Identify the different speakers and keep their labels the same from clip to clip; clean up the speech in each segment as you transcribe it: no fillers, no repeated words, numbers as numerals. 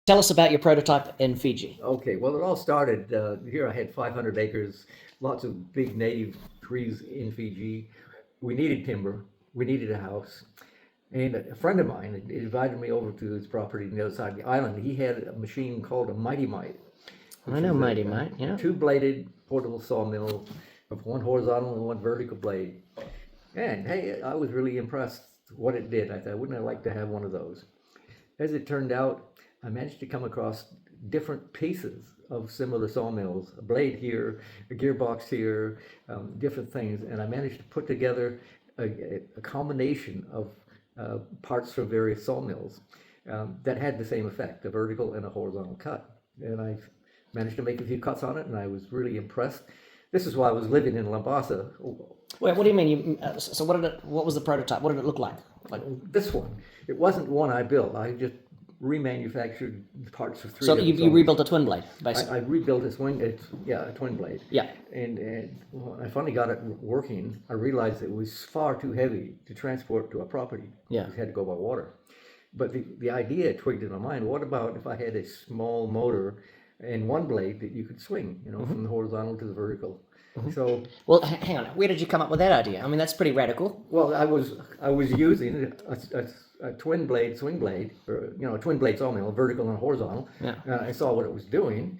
Speaker 1: Tell us about your prototype in Fiji.
Speaker 2: Okay, well, it all started here. I had 500 acres, lots of big native trees in Fiji. We needed timber, we needed a house, and a friend of mine had invited me over to his property on the other side of the island. He had a machine called a Mighty Mite.
Speaker 1: I know Mighty Mite, yeah.
Speaker 2: Two-bladed portable sawmill with one horizontal and one vertical blade. And hey, I was really impressed what it did. I thought, wouldn't I like to have one of those? As it turned out, I managed to come across different pieces of similar sawmills, a blade here, a gearbox here, different things, and I managed to put together a combination of parts from various sawmills that had the same effect, a vertical and a horizontal cut. And I managed to make a few cuts on it, and I was really impressed. This is while I was living in Labasa.
Speaker 1: Wait, what do you mean? So what was the prototype? What did it look like?
Speaker 2: This one, it wasn't one I built. I just remanufactured parts of three.
Speaker 1: So you rebuilt a twin blade, basically.
Speaker 2: I rebuilt a twin blade.
Speaker 1: Yeah.
Speaker 2: And when I finally got it working, I realized it was far too heavy to transport to a property.
Speaker 1: Yeah.
Speaker 2: It had to go by water. But the idea twigged in my mind, what about if I had a small motor and one blade that you could swing, from the horizontal to the vertical? So,
Speaker 1: well, hang on. Where did you come up with that idea? I mean, that's pretty radical.
Speaker 2: well, I was using a twin blade swing blade, or a twin blade sawmill, vertical and horizontal.
Speaker 1: Yeah.
Speaker 2: I saw what it was doing.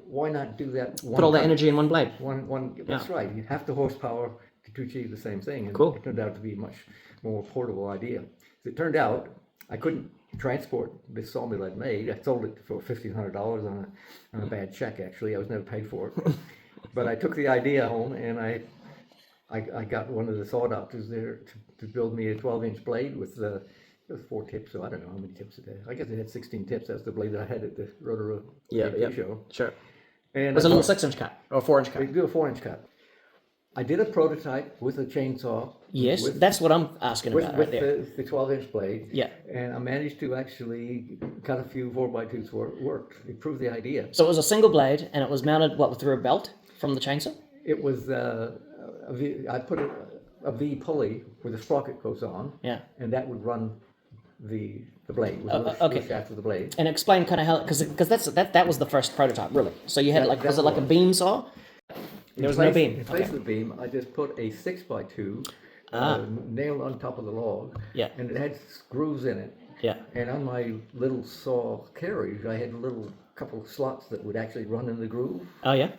Speaker 2: Why not do that?
Speaker 1: Put all the energy in one blade.
Speaker 2: One. That's right. You have the horsepower to achieve the same thing. And
Speaker 1: Cool.
Speaker 2: It turned out to be a much more portable idea. As it turned out, I couldn't transport this sawmill I'd made. I sold it for $1,500 on a bad check. Actually, I was never paid for it. But I took the idea home, and I got one of the saw doctors there to build me a 12-inch blade with the 4 tips. So I don't know how many tips it had. I guess it had 16 tips. That's the blade that I had at the Rotor show.
Speaker 1: Sure.
Speaker 2: And
Speaker 1: It was a little 6-inch cut or 4-inch cut.
Speaker 2: I do a 4-inch cut. I did a prototype with a chainsaw.
Speaker 1: Yes, that's what I'm asking about right there.
Speaker 2: The 12-inch blade.
Speaker 1: Yeah.
Speaker 2: And I managed to actually cut a few 4x2s where it worked. It proved the idea.
Speaker 1: So it was a single blade, and it was mounted through a belt from the chainsaw.
Speaker 2: It was I put a V pulley where the sprocket goes on.
Speaker 1: Yeah.
Speaker 2: And that would run the blade.
Speaker 1: Okay.
Speaker 2: The shaft of the blade.
Speaker 1: And explain kind of how, because that was the first prototype, really. So you had was it like a beam saw? There was no beam.
Speaker 2: In place of the beam, I just put a 6x2 nailed on top of the log.
Speaker 1: Yeah.
Speaker 2: And it had screws in it.
Speaker 1: Yeah.
Speaker 2: And on my little saw carriage, I had a little couple of slots that would actually run in the groove.
Speaker 1: Oh yeah.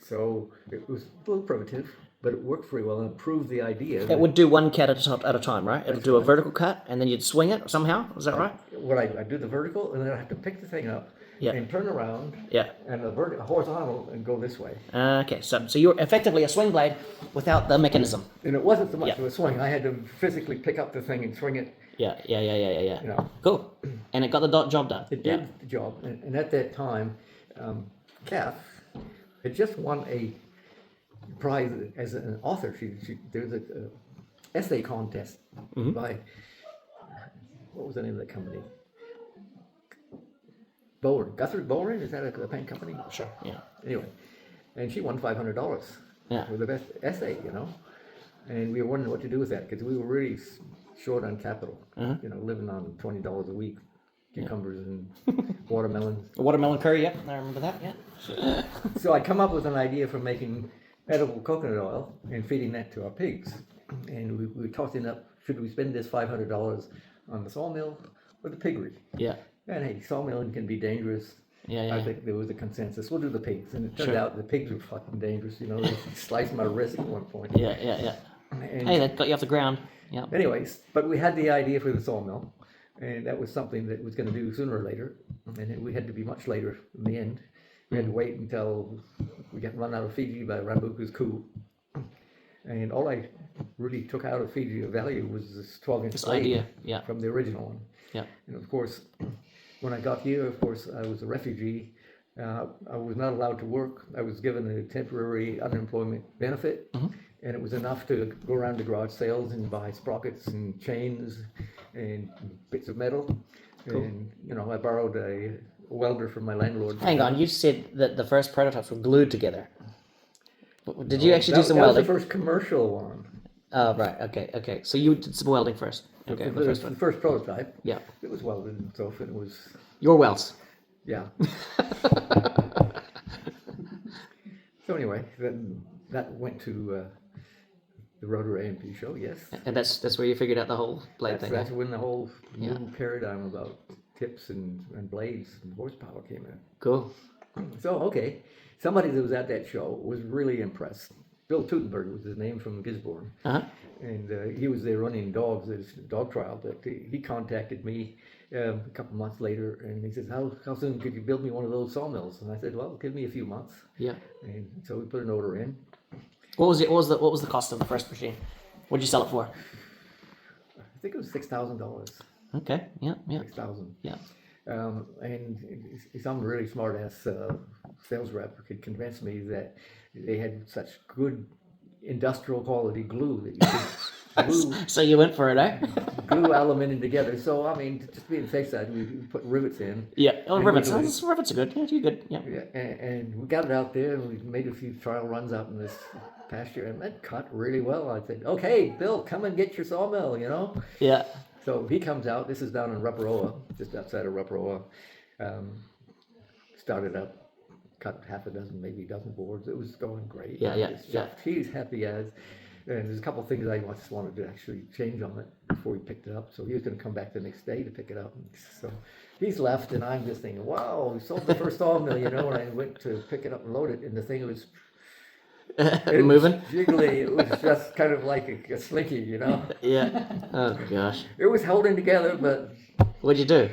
Speaker 2: So it was a little primitive, but it worked very well and it proved the idea.
Speaker 1: It would do one cut at a time, right? It would do a vertical cut, and then you'd swing it somehow. Is that right?
Speaker 2: What I do the vertical, and then I have to pick the thing up and turn around.
Speaker 1: Yeah.
Speaker 2: And a horizontal and go this way.
Speaker 1: Okay, so you're effectively a swing blade without the mechanism.
Speaker 2: And it wasn't so much of a swing. I had to physically pick up the thing and swing it.
Speaker 1: Yeah. Cool. And it got the job done.
Speaker 2: It did the job. And at that time, Kath had just won a prize as an author. There was an essay contest by, what was the name of that company? Bowring. Guthrie Bowring? Is that a paint company?
Speaker 1: Sure. Yeah.
Speaker 2: Anyway, and she won $500 for the best essay, And we were wondering what to do with that because we were really short on capital, living on $20 a week, cucumbers and watermelons.
Speaker 1: Watermelon curry, yeah, I remember that, yeah.
Speaker 2: So I come up with an idea for making edible coconut oil and feeding that to our pigs. And we were tossing up, should we spend this $500 on the sawmill or the piggery?
Speaker 1: Yeah.
Speaker 2: And hey, sawmilling can be dangerous.
Speaker 1: Yeah.
Speaker 2: I think there was a consensus. We'll do the pigs. And it turned out the pigs were fucking dangerous. They sliced my wrist at one point.
Speaker 1: Yeah.
Speaker 2: And
Speaker 1: hey, that got you off the ground. Yeah.
Speaker 2: Anyways, but we had the idea for the sawmill. And that was something that was going to do sooner or later. And we had to be much later in the end. We had to wait until we got run out of Fiji by Rambuka's coup. And all I really took out of Fiji of value was this 12-inch blade from the original one.
Speaker 1: Yeah.
Speaker 2: And of course, when I got here, of course, I was a refugee. I was not allowed to work. I was given a temporary unemployment benefit, and it was enough to go around to garage sales and buy sprockets and chains and bits of metal. Cool. And I borrowed a welder from my landlord.
Speaker 1: Hang on, you said that the first prototypes were glued together. Did you actually do some welding?
Speaker 2: That was the first commercial one.
Speaker 1: Oh, right. Okay. So you did some welding first. Okay.
Speaker 2: The first prototype.
Speaker 1: Yeah.
Speaker 2: It was welded and stuff, and it was
Speaker 1: your welds.
Speaker 2: Yeah. So anyway, then that went to the Rotor A&P show, yes.
Speaker 1: And that's where you figured out the whole blade thing.
Speaker 2: That's when the whole
Speaker 1: Yeah.
Speaker 2: new paradigm about tips and blades and horsepower came in.
Speaker 1: Cool.
Speaker 2: So, okay, somebody that was at that show was really impressed. Bill Teutenberg was his name from Gisborne.
Speaker 1: Uh-huh.
Speaker 2: And he was there running dogs at his dog trial. But he contacted me a couple months later, and he says, how soon could you build me one of those sawmills? And I said, well, give me a few months.
Speaker 1: Yeah.
Speaker 2: And so we put an order in.
Speaker 1: What was the cost of the first machine? What'd you sell it for?
Speaker 2: I think it was $6,000.
Speaker 1: Okay. Yeah. Yeah.
Speaker 2: 6,000.
Speaker 1: Yeah.
Speaker 2: And some really smart ass sales rep could convince me that they had such good industrial quality glue that you could
Speaker 1: So you went for it, eh?
Speaker 2: glue aluminum together. So I mean, just being safe side, we put rivets in.
Speaker 1: Yeah. Oh,
Speaker 2: And
Speaker 1: rivets.
Speaker 2: we-
Speaker 1: Rivets are good. Yeah, you're good. Yeah.
Speaker 2: Yeah, and we got it out there, and we made a few trial runs out in this pasture, and that cut really well. I said, "Okay, Bill, come and get your sawmill," you know.
Speaker 1: Yeah.
Speaker 2: So he comes out. This is down in Ruparoa, just outside of Ruparoa. Started up, cut half a dozen, maybe a dozen boards. It was going great.
Speaker 1: Yeah, yeah,
Speaker 2: Just-
Speaker 1: yeah.
Speaker 2: He's happy as. And there's a couple of things I just wanted to actually change on it before he picked it up. So he was going to come back the next day to pick it up. So he's left, and I'm just thinking, wow, we sold the first sawmill, you know. And I went to pick it up and load it, and the thing was
Speaker 1: Moving.
Speaker 2: was jiggly. It was just kind of like a slinky, you know.
Speaker 1: Yeah. Oh gosh.
Speaker 2: It was holding together, but
Speaker 1: What'd you do?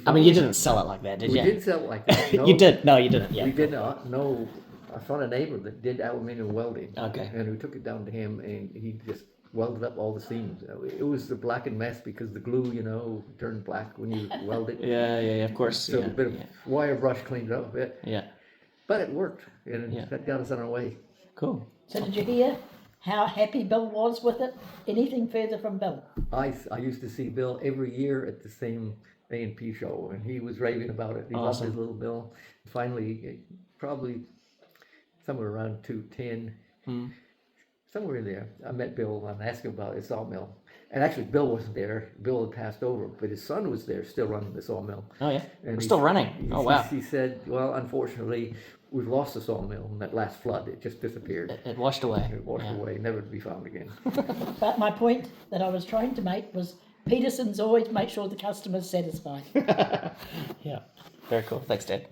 Speaker 1: I mean, you didn't sell it like that, did
Speaker 2: We
Speaker 1: you?
Speaker 2: didn't sell it like that. No,
Speaker 1: You did. No, you didn't. Yeah.
Speaker 2: We did not. No, I found a neighbor that did aluminum welding.
Speaker 1: Okay.
Speaker 2: And we took it down to him, and he just welded up all the seams. It was a blackened mess because the glue, you know, turned black when you weld it.
Speaker 1: Yeah. Yeah. Of course.
Speaker 2: So
Speaker 1: Yeah.
Speaker 2: a bit of wire brush cleaned it up a bit,
Speaker 1: Yeah.
Speaker 2: but it worked, and
Speaker 1: Yeah.
Speaker 2: that got us on our way.
Speaker 1: Cool.
Speaker 3: So did you hear how happy Bill was with it? Anything further from Bill?
Speaker 2: I used to see Bill every year at the same A&P show, and he was raving about it. He loved
Speaker 1: Awesome.
Speaker 2: his little Bill. Finally, probably somewhere around 210, somewhere in there, I met Bill and asked him about his sawmill. And actually, Bill wasn't there. Bill had passed over, but his son was there, still running the sawmill.
Speaker 1: Oh yeah.
Speaker 2: And
Speaker 1: We're still running. Oh wow.
Speaker 2: He said, "Well, unfortunately, we've lost the sawmill in that last flood. It just disappeared.
Speaker 1: It washed away.
Speaker 2: It washed
Speaker 1: Yeah.
Speaker 2: away, never to be found again."
Speaker 3: But my point that I was trying to make was Peterson's always make sure the customer's satisfied.
Speaker 1: Yeah. Very cool. Thanks, Dad.